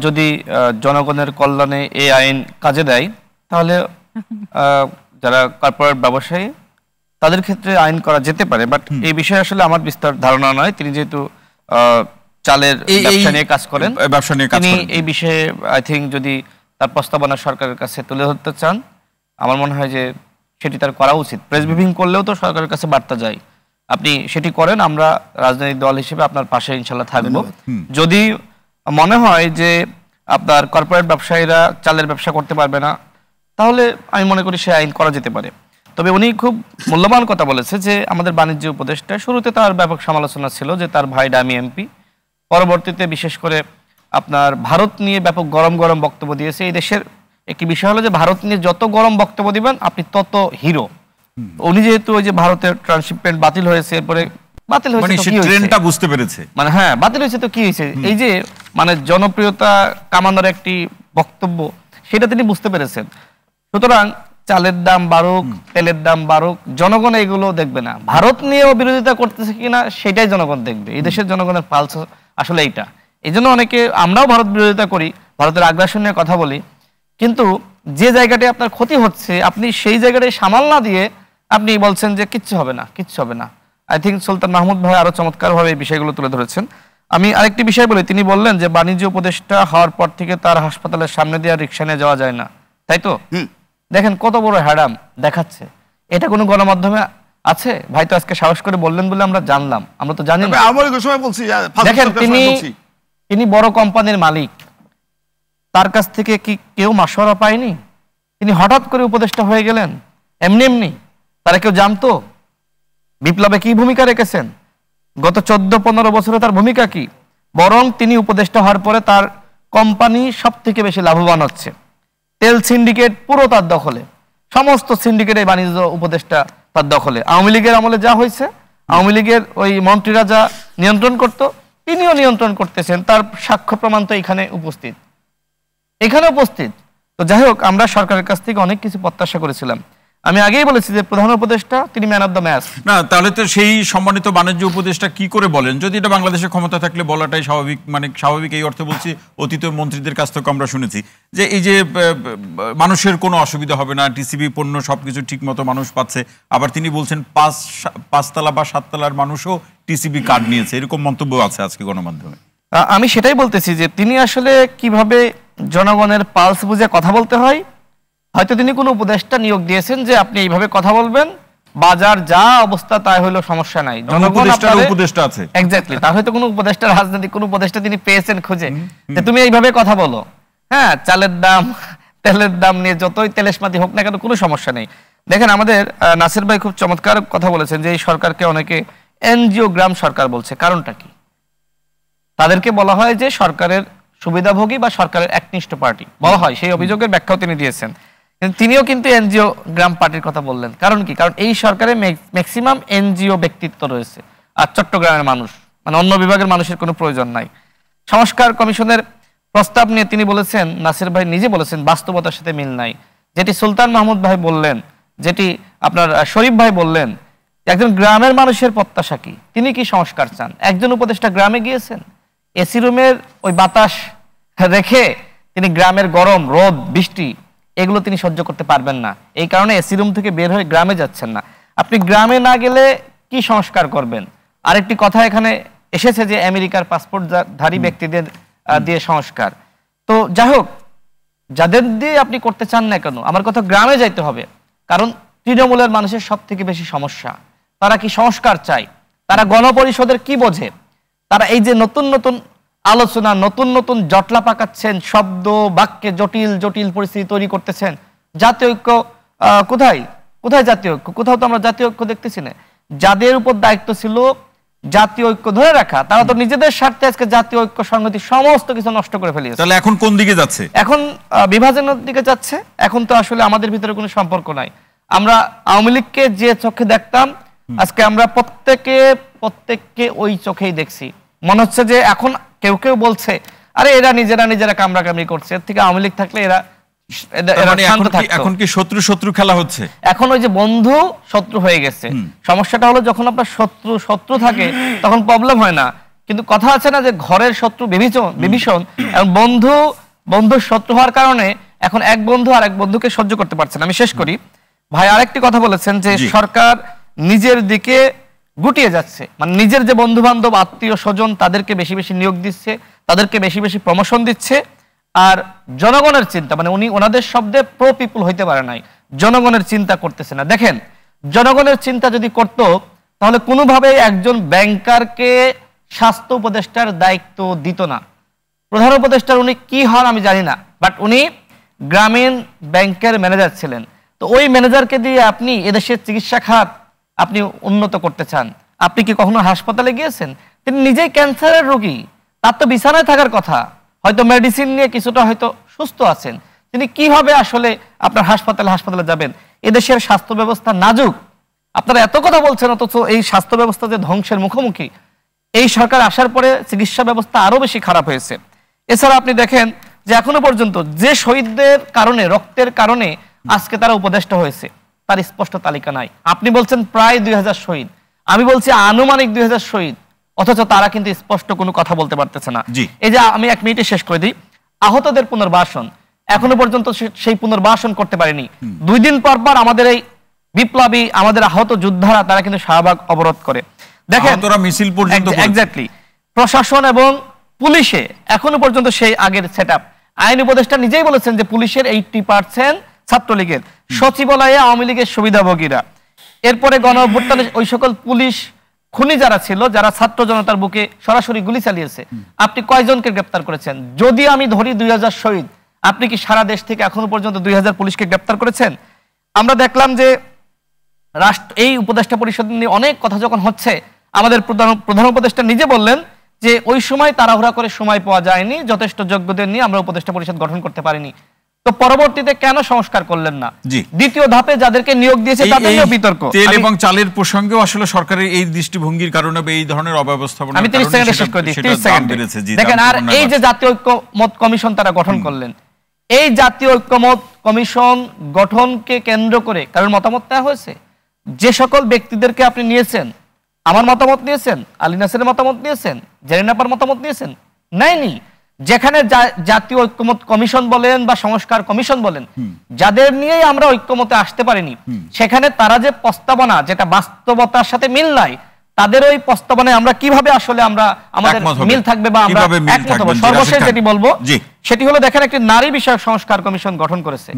যদি জনগণের কল্যাণে এই আইন কাজে দেয় তাহলে যারা কর্পোরেট ব্যবসায়ী তাদের ক্ষেত্রে আইন করা যেতে পারে, বাট এই বিষয়ে আসলে আমার বিস্তার ধারণা নয়। তিনি যেহেতু চালের ব্যবসা নিয়ে কাজ করেন, তিনি এই বিষয়ে আই থিঙ্ক যদি তার প্রস্তাবনা সরকারের কাছে তুলে ধরতে চান, আমার মনে হয় যে সেটি তার করা উচিত। প্রেস ব্রিফিং করলেও তো সরকারের কাছে বার্তা যায়, আপনি সেটি করেন, আমরা রাজনৈতিক দল হিসেবে আপনার পাশে ইনশাল্লাহ থাকবো। যদি মনে হয় যে আপনার কর্পোরেট ব্যবসায়ীরা চালের ব্যবসা করতে পারবে না, তাহলে আমি মনে করি সে আইন করা যেতে পারে। তবে উনি খুব মূল্যবান কথা বলেছে যে আমাদের বাণিজ্য উপদেষ্টা, শুরুতে তার ব্যাপক সমালোচনা ছিল যে তার ভাই ডামি এমপি, পরবর্তীতে বিশেষ করে আপনার ভারত নিয়ে ব্যাপক গরম গরম বক্তব্য দিয়েছে। এই দেশের একটি বিষয় হলো যে ভারত নিয়ে যত গরম বক্তব্য দিবেন আপনি তত হিরো। উনি যেহেতু ওই যে ভারতের ট্রান্সশিপমেন্ট বাতিল হয়েছে, এরপরে বাতিল হয়েছে ট্রেনটা বুঝতে পেরেছে, মানে হ্যাঁ বাতিল হয়েছে তো কি হয়েছে, এই যে মানে জনপ্রিয়তা কামানোর একটি বক্তব্য, সেটা তিনি বুঝতে পেরেছেন। সুতরাং চালের দাম বাড়ুক, তেলের দাম বাড়ুক, জনগণ এগুলো দেখবে না। ভারত নিয়েও বিরোধিতা করতেছে কিনা সেটাই জনগণ দেখবে। এই দেশের জনগণের পালস আসলে এইটা। এই জন্য অনেকে, আমরাও ভারত বিরোধিতা করি, ভারতের আগ্রাসন নিয়ে কথা বলি, কিন্তু যে জায়গাটায় আপনার ক্ষতি হচ্ছে আপনি সেই জায়গাটায় সামাল না দিয়ে আপনি বলছেন যে কিচ্ছু হবে না, কিচ্ছু হবে না। আই থিঙ্ক সুলতান মাহমুদ ভাই আরো চমৎকারভাবে এই বিষয়গুলো তুলে ধরেছেন। আমি আরেকটি বিষয় বলি, তিনি বললেন যে বাণিজ্য উপদেষ্টা হওয়ার পর থেকে তার হাসপাতালের সামনে দিয়ে রিক্সা নিয়ে যাওয়া যায় না, তাই তো? দেখেন কত বড় হ্যাডাম দেখাচ্ছে। এটা কোনো গণমাধ্যমে আছে? ভাই তো আজকে সাহস করে বললেন বলে আমরা জানলাম, আমরা তো জানি না। দেখেন তিনি বড় কোম্পানির মালিক, তার কাছ থেকে কি কেউ মাশওয়ারা পায়নি? তিনি হঠাৎ করে উপদেষ্টা হয়ে গেলেন এমনি এমনি? তারা কেউ জানতো বিপ্লবে কি ভূমিকা রেখেছেন? গত 14-15 বছরে তার ভূমিকা কি? বরং তিনি উপদেষ্টা হওয়ার পরে তার কোম্পানি সব থেকে বেশি লাভবান হচ্ছে। তেল সিন্ডিকেট পুরো তার দখলে, সমস্ত সিন্ডিকেটের বাণিজ্য উপদেষ্টা তার দখলে। আওয়ামী লীগের আমলে যা হয়েছে, আওয়ামী লীগের ওই মন্ত্রীরা যা নিয়ন্ত্রণ করত, তিনিও নিয়ন্ত্রণ করতেছেন। তার সাক্ষ্য প্রমাণ তো এখানে উপস্থিত, এখানে উপস্থিত। তো যাই হোক, আমরা সরকারের কাছ থেকে অনেক কিছু প্রত্যাশা করেছিলাম। আমি আগেই বলেছি যে প্রধান উপদেষ্টা তিনি ম্যান অফ দ্য ম্যাচ। না, তাহলে তো সেই সম্মানিত বাণিজ্য উপদেষ্টা কি করে বলেন, যদি এটা বাংলাদেশের ক্ষমতা থাকলে বলাটাই স্বাভাবিক, মানে স্বাভাবিক এই অর্থে বলছি, অতীত মন্ত্রীদের কাছ থেকে আমরা শুনেছি যে এই যে মানুষের কোনো অসুবিধা হবে না, টিসিবি পণ্য সবকিছু ঠিক মতো মানুষ পাচ্ছে। আবার তিনি বলছেন 5 তলা বা 7 তলার মানুষও টিসিবি কার্ড নিয়েছে, এরকম মন্তব্য আছে আজকে গণমাধ্যমে। আমি সেটাই বলতেছি যে তিনি আসলে কিভাবে জনগণের পালস বুঝে কথা বলতে হয়। হয়তো তিনি কোনো উপদেষ্টা নিয়োগ দিয়েছেন যে আপনি এইভাবে কথা বলবেন, বাজার যা অবস্থা তাই হইলো, সমস্যা নাই, জনগণ উপদেষ্টা আছে। এক্স্যাক্টলি, তার হয়তো কোনো উপদেষ্টা, রাজনৈতিক কোনো উপদেষ্টা তিনি পেয়েছেন খুঁজে যে তুমি এইভাবে কথা বলো। হ্যাঁ, চালের দাম তেলের দাম নিয়ে যতই তেলেশমাতি হোক না কেন কোনো সমস্যা নেই। দেখেন আমাদের নাসির ভাই খুব চমৎকার কথা বলেছেন যে এই সরকারকে অনেকে এনজিও গ্রাম সরকার বলছে। কারণটা কি? তাদেরকে বলা হয় যে সরকারের সুবিধাভোগী বা সরকারের একনিষ্ঠ পার্টি বলা হয়, সেই অভিযোগের ব্যাখ্যাও তিনি দিয়েছেন। তিনিও কিন্তু এনজিও গ্রাম পার্টির কথা বললেন। কারণ কি? কারণ এই সরকারে ম্যাক্সিমাম এনজিও ব্যক্তিত্ব রয়েছে, আর চট্টগ্রামের মানুষ, মানে অন্য বিভাগের মানুষের কোনো প্রয়োজন নাই। সংস্কার কমিশনের প্রস্তাব নিয়ে তিনি বলেছেন, নাসির ভাই নিজে বলেছেন, বাস্তবতার সাথে মিল নাই। যেটি সুলতান মাহমুদ ভাই বললেন, যেটি আপনার শরীফ ভাই বললেন, একজন গ্রামের মানুষের প্রত্যাশা কি, তিনি কি সংস্কার চান? একজন উপদেষ্টা গ্রামে গিয়েছেন, এসি রুমের ওই বাতাস রেখে তিনি গ্রামের গরম, রোদ, বৃষ্টি এগুলো তিনি সহ্য করতে পারবেন না। এই কারণে এসি রুম থেকে বের হয়ে গ্রামে যাচ্ছেন না। আপনি গ্রামে না গেলে কি সংস্কার করবেন? আরেকটি কথা এখানে এসেছে যে আমেরিকার পাসপোর্টধারী ব্যক্তিদের দিয়ে সংস্কার। তো যাই হোক, যাদের দিয়ে আপনি করতে চান না কেন, আমার কথা গ্রামে যাইতে হবে। কারণ তৃণমূলের মানুষের সব থেকে বেশি সমস্যা, তারা কি সংস্কার চায়, তারা গণপরিষদের কি বোঝে, তারা এই যে নতুন নতুন আলোচনা, নতুন নতুন জটলা পাকাচ্ছেন, শব্দ বাক্যে জটিল জটিল পরিস্থিতি তৈরি করতেছেন। জাতীয় ঐক্য কোথায়? কোথায় জাতীয় ঐক্য? কোথাও তো আমরা জাতীয় ঐক্য দেখতেছি না। যাদের উপর দায়িত্ব ছিল জাতীয় ঐক্য ধরে রাখা, তারা তো নিজেদের স্বার্থে আজকে জাতীয় ঐক্য সংহতি সমস্ত কিছু নষ্ট করে ফেলিয়েছে। তাহলে এখন কোন দিকে যাচ্ছে? এখন বিভাজনের দিকে যাচ্ছে। এখন তো আসলে আমাদের ভিতরে কোনো সম্পর্ক নাই। আমরা আওয়ামী লীগকে যে চোখে দেখতাম, আজকে আমরা প্রত্যেককে ওই চোখেই দেখছি। মনে হচ্ছে যে এখন কেউ কেউ বলছে আরে এরা নিজেরা কামড়াকামড়ি করছে, এর থেকে আওয়ামী লীগ থাকলে এরা এখন কি শত্রু শত্রু খেলা হচ্ছে? এখন ওই যে বন্ধু শত্রু হয়ে গেছে। সমস্যাটা হলো যখন আপনার শত্রু থাকে তখন প্রবলেম হয় না, কিন্তু কথা আছে না যে ঘরের শত্রু বিভীষণ এবং বন্ধুর শত্রু হওয়ার কারণে এখন এক বন্ধু আর এক বন্ধুকে সহ্য করতে পারছে না। আমি শেষ করি। ভাই আরেকটি কথা বলেছেন যে সরকার নিজের দিকে গুটিয়ে যাচ্ছে, মানে নিজের যে বন্ধু বান্ধব আত্মীয় স্বজন তাদেরকে বেশি বেশি নিয়োগ দিচ্ছে, তাদেরকে বেশি বেশি প্রমোশন দিচ্ছে, আর জনগণের চিন্তা, মানে উনি ওনাদের শব্দে প্রো পিপল হইতে পারে নাই, জনগণের চিন্তা করতেছে না। দেখেন, জনগণের চিন্তা যদি করত তাহলে কোনোভাবেই একজন ব্যাংকারকে স্বাস্থ্য উপদেষ্টার দায়িত্ব দিত না। প্রধান উপদেষ্টার উনি কি হন আমি জানি না, বাট উনি গ্রামীণ ব্যাংকের ম্যানেজার ছিলেন। তো ওই ম্যানেজারকে দিয়ে আপনি এদেশের চিকিৎসা খাত আপনি উন্নত করতে চান? আপনি কি কখনো হাসপাতালে গিয়েছেন? তিনি নিজেই ক্যান্সারের রোগী, তার তো বিছানায় থাকার কথা, হয়তো মেডিসিন নিয়ে কিছুটা হয়তো সুস্থ আছেন, তিনি কিভাবে আসলে আপনার হাসপাতালে যাবেন? এদেশের স্বাস্থ্য ব্যবস্থা নাজুক। আপনারা এত কথা বলছেন, অথচ এই স্বাস্থ্য ব্যবস্থা যে ধ্বংসের মুখোমুখি, এই সরকার আসার পরে চিকিৎসা ব্যবস্থা আরো বেশি খারাপ হয়েছে। এছাড়া আপনি দেখেন যে এখনো পর্যন্ত যে শহীদদের কারণে, রক্তের কারণে আজকে তারা উপদেষ্টা হয়েছে, তার স্পষ্ট তালিকা নাই। আপনি বলছেন প্রায় 2000 শহীদ, আমি বলছি আনুমানিক 2000 শহীদ, অথচ তারা কিন্তু স্পষ্ট কোনো কথা বলতে পারতেছে না। এই যে আমি 1 মিনিটে শেষ করে দিই, আহতদের পুনর্বাসন এখনো পর্যন্ত সেই পুনর্বাসন করতে পারেনি। 2 দিন পর পর আমাদের এই বিপ্লবী, আমাদের আহত যোদ্ধারা তারা কিন্তু শাহবাগ অবরোধ করে। দেখেন মিছিল পর্যন্ত এক্স্যাক্টলি প্রশাসন এবং পুলিশে এখনো পর্যন্ত সেই আগের সেটআপ। আইন উপদেষ্টা নিজেই বলেছেন যে পুলিশের 80% ছাত্রলীগের, সচিবালয়ে আওয়ামী লীগের সুবিধাভোগীরা। এরপরে গণ অভ্যুত্থানে ওই সকল পুলিশ খুনি যারা ছিল, যারা ছাত্র জনতার বুকে সরাসরি গুলি চালিয়েছে, আপনি কয়জনকে গ্রেপ্তার করেছেন? যদি আমি ধরি 2000 শহীদ, আপনি কি সারা দেশ থেকে এখনো পর্যন্ত 2000 পুলিশকে গ্রেপ্তার করেছেন? আমরা দেখলাম যে এই উপদেষ্টা পরিষদ নিয়ে অনেক কথা যখন হচ্ছে, আমাদের প্রধান উপদেষ্টা নিজে বললেন যে ওই সময় তাড়াহুড়া করে সময় পাওয়া যায়নি, যথেষ্ট যোগ্যদের নিয়ে আমরা উপদেষ্টা পরিষদ গঠন করতে পারিনি। তো পরবর্তীতে কেন সংস্কার করলেন না? দ্বিতীয় ধাপে যাদেরকে নিয়োগ দিয়েছে তাদের নিয়ে বিতর্ক। তেল এবং চালের প্রসঙ্গেও আসলে সরকারের এই দৃষ্টিভঙ্গির কারণে এই ধরনের অব্যবস্থাপনা, আমি 30 সেকেন্ডে শেষ করে দিই, 30 সেকেন্ডে দেখেন। আর এই যে জাতীয় ঐক্যমত কমিশন তারা গঠন করলেন, এই জাতীয় ঐক্যমত কমিশন গঠনকে কেন্দ্র করে কারোর মতামত নেওয়া হয়েছে? যে সকল ব্যক্তিদেরকে আপনি নিয়েছেন, আমার মতামত নিয়েছেন, আলী নাসিরের মতামত নিয়েছেন, জেরিনাপার মতামত নিয়েছেন? নাইনি। যেখানে জাতীয় ঐক্যমত কমিশন বলেন বা সংস্কার কমিশন বলেন, যাদের নিয়েই আমরা ঐক্যমতে আসতে পারিনি, সেখানে তারা যে প্রস্তাবনা, যেটা বাস্তবতার সাথে মিল নাই, তাদের ওই প্রস্তাবনায় আমরা কিভাবে আসলে আমাদের মিল থাকবে বা আমরা একমত হব? সর্বশেষ যেটি বলবো সেটি হলো, দেখেন একটি নারী বিষয়ক সংস্কার কমিশন গঠন করেছে,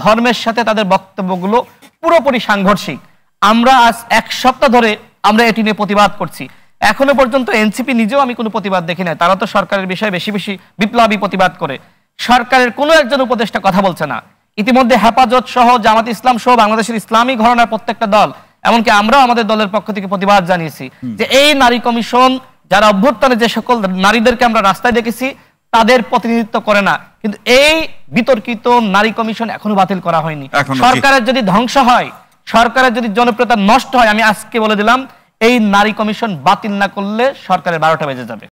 ধর্মের সাথে তাদের বক্তব্যগুলো পুরোপুরি সাংঘর্ষিক। আমরা আজ 1 সপ্তাহ ধরে আমরা এটি নিয়ে প্রতিবাদ করছি, এখনো পর্যন্ত এনসিপি নিজেও আমি কোনো প্রতিবাদ দেখি না। তারা তো সরকারের বিষয়ে বেশি বেশি বিপ্লবী প্রতিবাদ করে, সরকারের কোনো একজন উপদেষ্টা কথা বলছে না। ইতিমধ্যে হেফাজত সহ, জামাত ইসলাম সহ বাংলাদেশের ইসলামী ঘরানার প্রত্যেকটা দল, এমনকি আমরাও আমাদের দলের পক্ষ থেকে প্রতিবাদ জানিয়েছি যে এই নারী কমিশন, যারা অভ্যুত্থানে যে সকল নারীদেরকে আমরা রাস্তায় দেখেছি, তাদের প্রতিনিধিত্ব করে না। কিন্তু এই বিতর্কিত নারী কমিশন এখনো বাতিল করা হয়নি। সরকারের যদি ধ্বংস হয়, সরকারের যদি জনপ্রিয়তা নষ্ট হয়, আমি আজকে বলে দিলাম, এই নারী কমিশন বাতিল না করলে সরকারের 12টা বেজে যাবে।